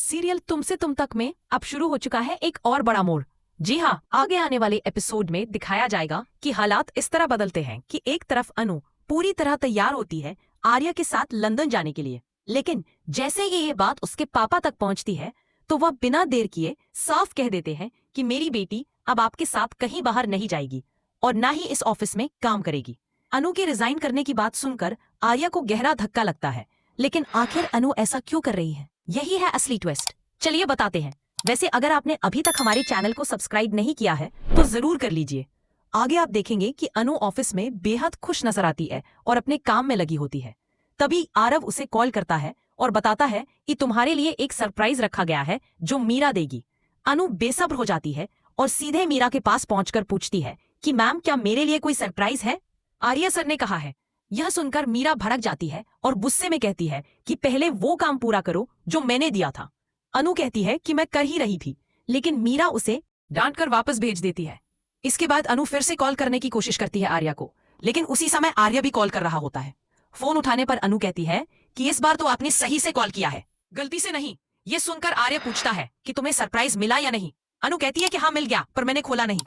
Serial तुमसे तुम तक में अब शुरू हो चुका है एक और बड़ा मोड़। जी हाँ, आगे आने वाले एपिसोड में दिखाया जाएगा कि हालात इस तरह बदलते हैं कि एक तरफ अनु पूरी तरह तैयार होती है आर्या के साथ लंदन जाने के लिए, लेकिन जैसे ही ये बात उसके पापा तक पहुंचती है तो वह बिना देर किए साफ कह देते हैं कि मेरी बेटी अब आपके साथ कहीं बाहर नहीं जाएगी और ना ही इस ऑफिस में काम करेगी। अनु के रिजाइन करने की बात सुनकर आर्या को गहरा धक्का लगता है, लेकिन आखिर अनु ऐसा क्यों कर रही है? यही है असली ट्विस्ट। चलिए बताते हैं। वैसे अगर आपने अभी तक हमारे चैनल को सब्सक्राइब नहीं किया है तो जरूर कर लीजिए। आगे आप देखेंगे कि अनु ऑफिस में बेहद खुश नजर आती है और अपने काम में लगी होती है। तभी आरव उसे कॉल करता है और बताता है कि तुम्हारे लिए एक सरप्राइज रखा गया है जो मीरा देगी। अनु बेसब्र हो जाती है और सीधे मीरा के पास पहुंचकर पूछती है कि मैम, क्या मेरे लिए कोई सरप्राइज है? आर्या सर ने कहा है। यह सुनकर मीरा भड़क जाती है और गुस्से में कहती है कि पहले वो काम पूरा करो जो मैंने दिया था। अनु कहती है कि मैं कर ही रही थी, लेकिन मीरा उसे डांटकर वापस भेज देती है। इसके बाद अनु फिर से कॉल करने की कोशिश करती है आर्या को, लेकिन उसी समय आर्या भी कॉल कर रहा होता है। फोन उठाने पर अनु कहती है कि इस बार तो आपने सही से कॉल किया है, गलती से नहीं। ये सुनकर आर्या पूछता है कि तुम्हें सरप्राइज मिला या नहीं। अनु कहती है कि हाँ मिल गया, पर मैंने खोला नहीं।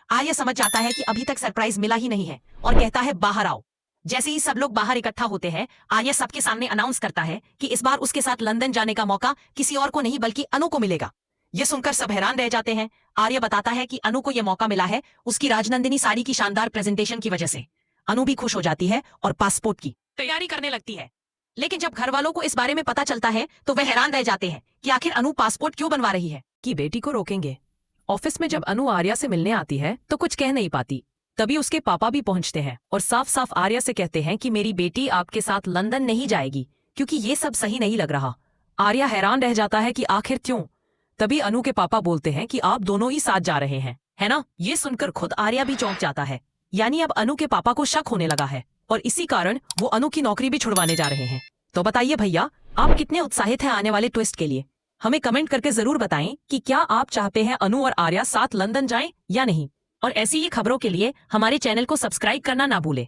आर्या समझ जाता है कि अभी तक सरप्राइज मिला ही नहीं है और कहता है बाहर आओ। जैसे ही सब लोग बाहर इकट्ठा होते हैं, आर्या सबके सामने अनाउंस करता है कि इस बार उसके साथ लंदन जाने का मौका किसी और को नहीं बल्कि अनु को मिलेगा। ये सुनकर सब हैरान रह जाते हैं। आर्या बताता है कि अनु को यह मौका मिला है उसकी राजनंदिनी साड़ी की शानदार प्रेजेंटेशन की वजह से। अनु भी खुश हो जाती है और पासपोर्ट की तैयारी करने लगती है। लेकिन जब घर वालों को इस बारे में पता चलता है तो वह हैरान रह जाते हैं कि आखिर अनु पासपोर्ट क्यों बनवा रही है, कि बेटी को रोकेंगे। ऑफिस में जब अनु आर्या से मिलने आती है तो कुछ कह नहीं पाती। तभी उसके पापा भी पहुंचते हैं और साफ साफ आर्या से कहते हैं कि मेरी बेटी आपके साथ लंदन नहीं जाएगी क्योंकि ये सब सही नहीं लग रहा। आर्या हैरान रह जाता है कि आखिर क्यों। तभी अनु के पापा बोलते हैं कि आप दोनों ही साथ जा रहे हैं, है ना? ये सुनकर खुद आर्या भी चौंक जाता है। यानी अब अनु के पापा को शक होने लगा है और इसी कारण वो अनु की नौकरी भी छुड़वाने जा रहे हैं। तो बताइए भैया, आप कितने उत्साहित हैं आने वाले ट्विस्ट के लिए? हमें कमेंट करके जरूर बताएं कि क्या आप चाहते हैं अनु और आर्या साथ लंदन जाएं या नहीं। और ऐसी ही खबरों के लिए हमारे चैनल को सब्सक्राइब करना ना भूलें।